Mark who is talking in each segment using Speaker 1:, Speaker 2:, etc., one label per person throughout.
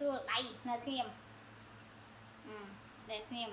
Speaker 1: xua đẩy là xem để xem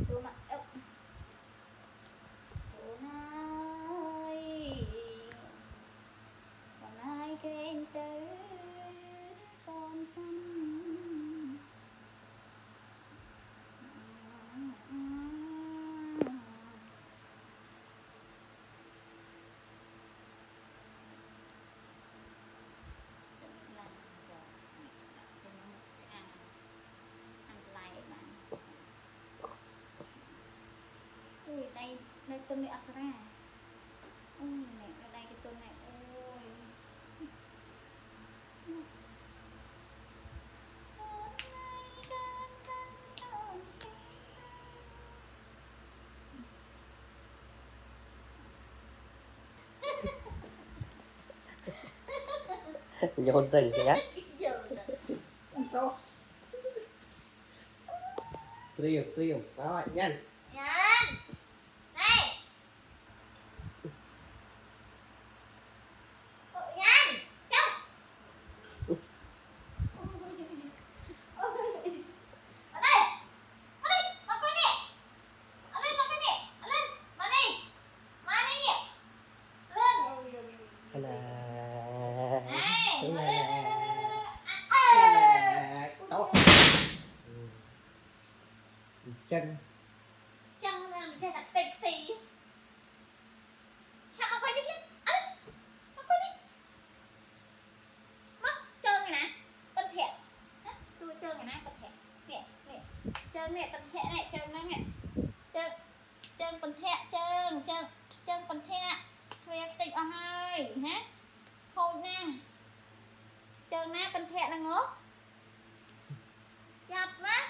Speaker 1: xuống mà còn ai khen tới con xanh ui đây đây tôm này ác ra ui này đây cái tôm này ôi
Speaker 2: Dồn tình kìa. Triều. Đó, nhanh.
Speaker 1: Nhanh. Này. Nhanh. Trong. Ở đây. Ở đây. Ở coi nè. Ở lên, coi nè. Ở lên. Mà đi. Mà đi. Lên. Chân làm chơi thật tịch thì sao mà quay đi hết mà quay đi mất trơn này nè con thẹn xui trơn này nè con thẹn nè trơn nè con thẹn này trơn nó nè trơn con thẹn trơn con thẹn về tịch ở hơi hả thôi nè trơn nè con thẹn là ngố gặp má